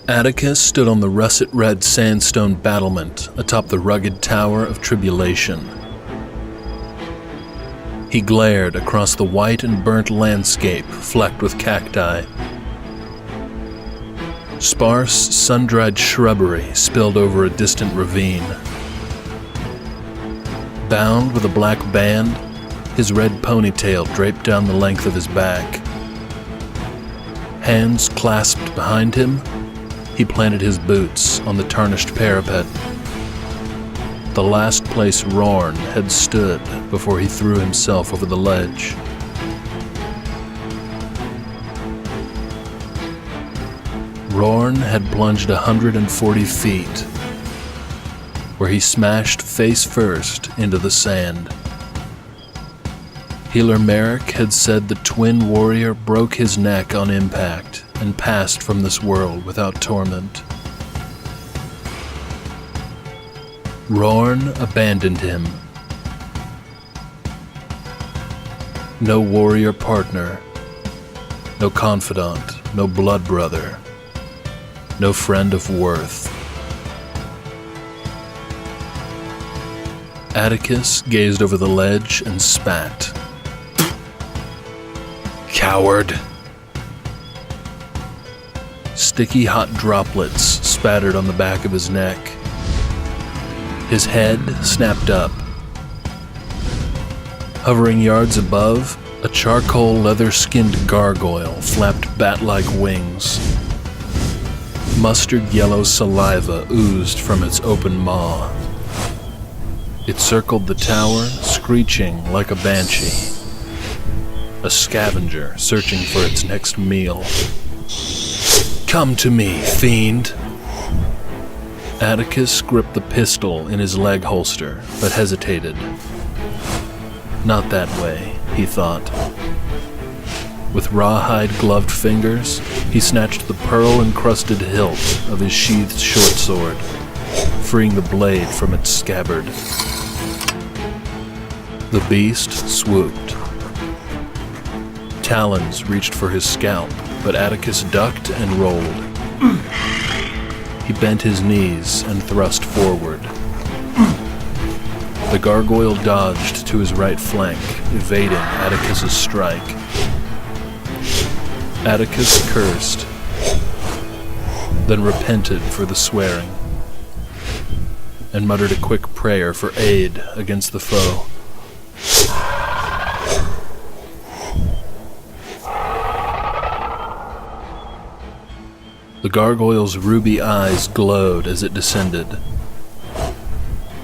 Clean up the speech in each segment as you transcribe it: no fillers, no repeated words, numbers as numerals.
Atticus stood on the russet-red sandstone battlement atop the rugged Tower of Tribulation. He glared across the white and burnt landscape flecked with cacti. Sparse, sun-dried shrubbery spilled over a distant ravine. Bound with a black band, his red ponytail draped down the length of his back. Hands clasped behind him, he planted his boots on the tarnished parapet. The last place Rorn had stood before he threw himself over the ledge. Rorn had plunged 140 feet, where he smashed face first into the sand. Healer Merrick had said the twin warrior broke his neck on impact and passed from this world without torment. Rorn abandoned him. No warrior partner, no confidant, no blood brother, no friend of worth. Atticus gazed over the ledge and spat. Coward! Sticky hot droplets spattered on the back of his neck. His head snapped up. Hovering yards above, a charcoal leather-skinned gargoyle flapped bat-like wings. Mustard yellow saliva oozed from its open maw. It circled the tower, screeching like a banshee. A scavenger searching for its next meal. Come to me, Fiend! Atticus gripped the pistol in his leg holster, but hesitated. Not that way, he thought. With rawhide gloved fingers, he snatched the pearl-encrusted hilt of his sheathed short sword, freeing the blade from its scabbard. The beast swooped. Talons reached for his scalp, but Atticus ducked and rolled. He bent his knees and thrust forward. The gargoyle dodged to his right flank, evading Atticus's strike. Atticus cursed, then repented for the swearing, and muttered a quick prayer for aid against the foe. The gargoyle's ruby eyes glowed as it descended.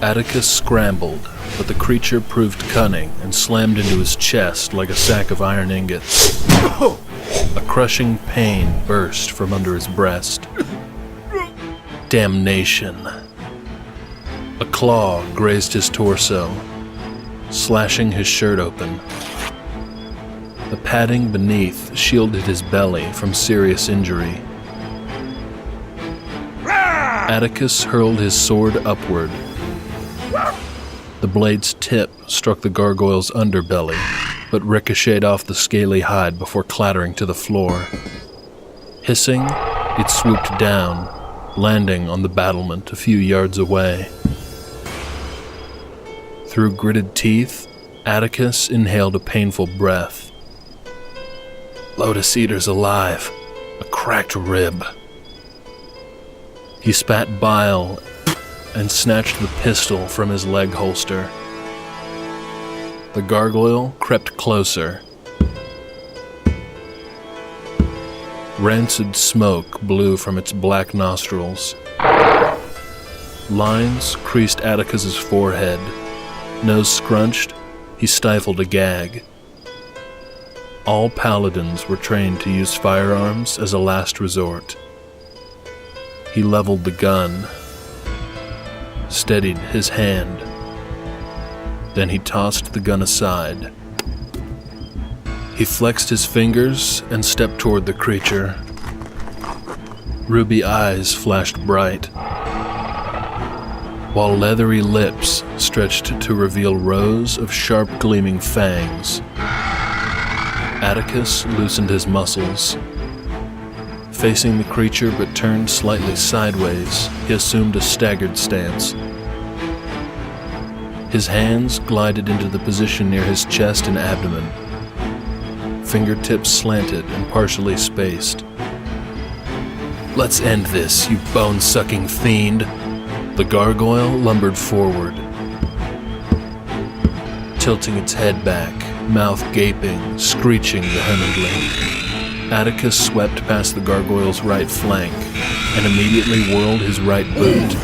Atticus scrambled, but the creature proved cunning and slammed into his chest like a sack of iron ingots. A crushing pain burst from under his breast. Damnation! A claw grazed his torso, slashing his shirt open. The padding beneath shielded his belly from serious injury. Atticus hurled his sword upward. The blade's tip struck the gargoyle's underbelly, but ricocheted off the scaly hide before clattering to the floor. Hissing, it swooped down, landing on the battlement a few yards away. Through gritted teeth, Atticus inhaled a painful breath. Lotus Eater's alive, a cracked rib. He spat bile and snatched the pistol from his leg holster. The gargoyle crept closer. Rancid smoke blew from its black nostrils. Lines creased Atticus's forehead. Nose scrunched, he stifled a gag. All paladins were trained to use firearms as a last resort. He leveled the gun, steadied his hand. Then he tossed the gun aside. He flexed his fingers and stepped toward the creature. Ruby eyes flashed bright, while leathery lips stretched to reveal rows of sharp gleaming fangs. Atticus loosened his muscles. Facing the creature but turned slightly sideways, he assumed a staggered stance. His hands glided into the position near his chest and abdomen. Fingertips slanted and partially spaced. "Let's end this, you bone-sucking fiend!" The gargoyle lumbered forward, tilting its head back, mouth gaping, screeching vehemently. Atticus swept past the gargoyle's right flank and immediately whirled his right boot,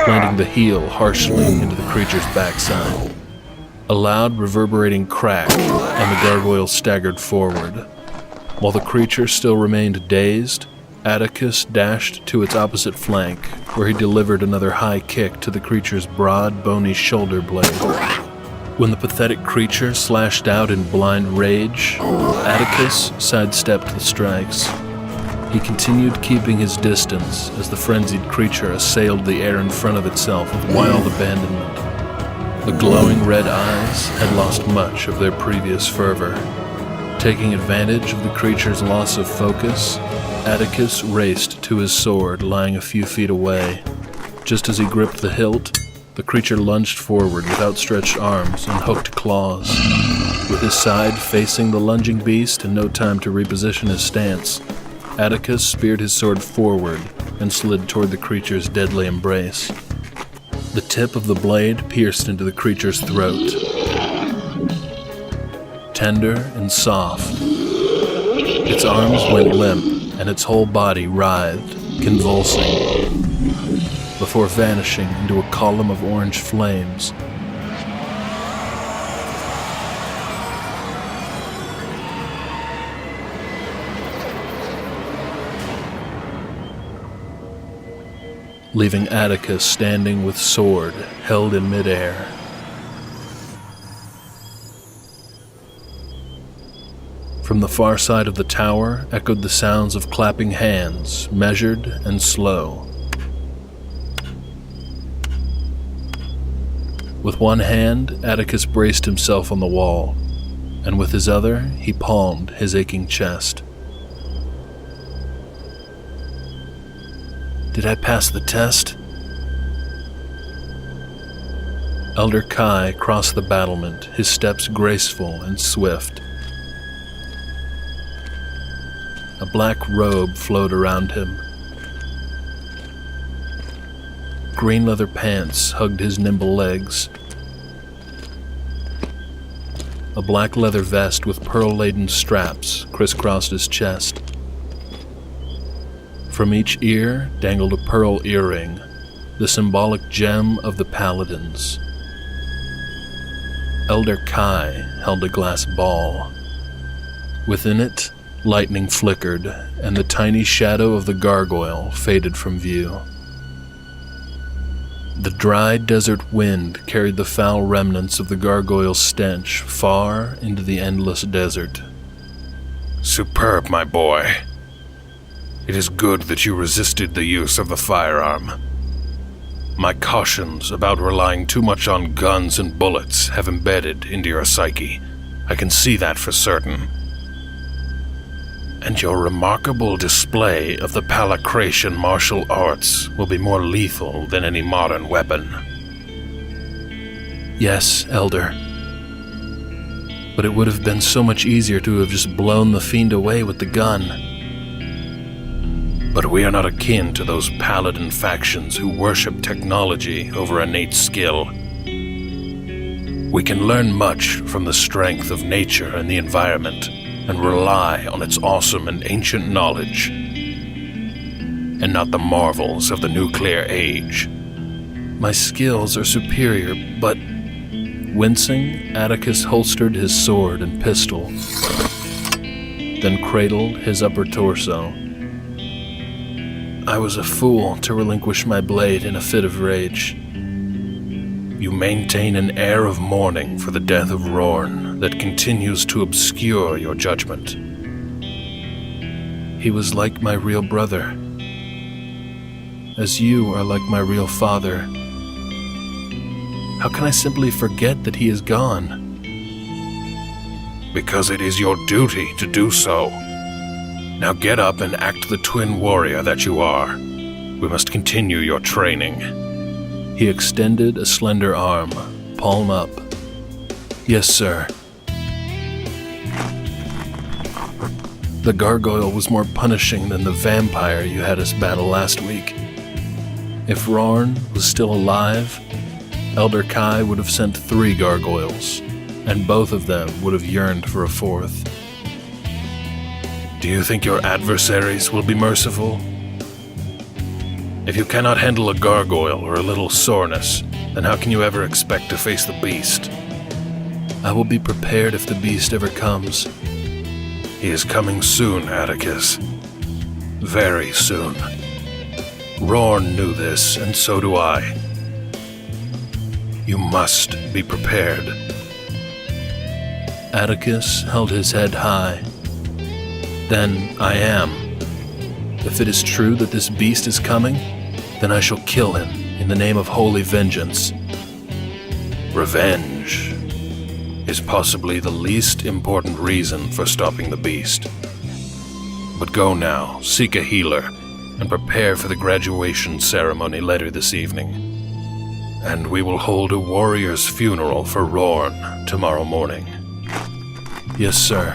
landing the heel harshly into the creature's backside. A loud reverberating crack, and the gargoyle staggered forward. While the creature still remained dazed, Atticus dashed to its opposite flank, where he delivered another high kick to the creature's broad, bony shoulder blade. When the pathetic creature slashed out in blind rage, Atticus sidestepped the strikes. He continued keeping his distance as the frenzied creature assailed the air in front of itself with wild abandonment. The glowing red eyes had lost much of their previous fervor. Taking advantage of the creature's loss of focus, Atticus raced to his sword lying a few feet away. Just as he gripped the hilt, the creature lunged forward with outstretched arms and hooked claws. With his side facing the lunging beast and no time to reposition his stance, Atticus speared his sword forward and slid toward the creature's deadly embrace. The tip of the blade pierced into the creature's throat. Tender and soft, its arms went limp and its whole body writhed, convulsing, before vanishing into a column of orange flames. Leaving Atticus standing with sword held in midair. From the far side of the tower echoed the sounds of clapping hands, measured and slow. With one hand, Atticus braced himself on the wall, and with his other, he palmed his aching chest. Did I pass the test? Elder Kai crossed the battlement, his steps graceful and swift. A black robe flowed around him. Green leather pants hugged his nimble legs. A black leather vest with pearl-laden straps crisscrossed his chest. From each ear dangled a pearl earring, the symbolic gem of the paladins. Elder Kai held a glass ball. Within it, lightning flickered, and the tiny shadow of the gargoyle faded from view. The dry desert wind carried the foul remnants of the gargoyle's stench far into the endless desert. Superb, my boy. It is good that you resisted the use of the firearm. My cautions about relying too much on guns and bullets have embedded into your psyche. I can see that for certain. And your remarkable display of the Palacratian martial arts will be more lethal than any modern weapon. Yes, Elder. But it would have been so much easier to have just blown the fiend away with the gun. But we are not akin to those paladin factions who worship technology over innate skill. We can learn much from the strength of nature and the environment, and rely on its awesome and ancient knowledge, and not the marvels of the nuclear age. My skills are superior, but... Wincing, Atticus holstered his sword and pistol, then cradled his upper torso. I was a fool to relinquish my blade in a fit of rage. You maintain an air of mourning for the death of Rorn that continues to obscure your judgment. He was like my real brother, as you are like my real father. How can I simply forget that he is gone? Because it is your duty to do so. Now get up and act the twin warrior that you are. We must continue your training. He extended a slender arm, palm up. Yes, sir. The gargoyle was more punishing than the vampire you had us battle last week. If Rorn was still alive, Elder Kai would have sent 3 gargoyles, and both of them would have yearned for a 4th. Do you think your adversaries will be merciful? If you cannot handle a gargoyle or a little soreness, then how can you ever expect to face the beast? I will be prepared if the beast ever comes. He is coming soon, Atticus. Very soon. Rorn knew this, and so do I. You must be prepared. Atticus held his head high. Then I am. If it is true that this beast is coming, then I shall kill him in the name of holy vengeance. Revenge is possibly the least important reason for stopping the beast. But go now, seek a healer, and prepare for the graduation ceremony later this evening. And we will hold a warrior's funeral for Rorn tomorrow morning. Yes, sir.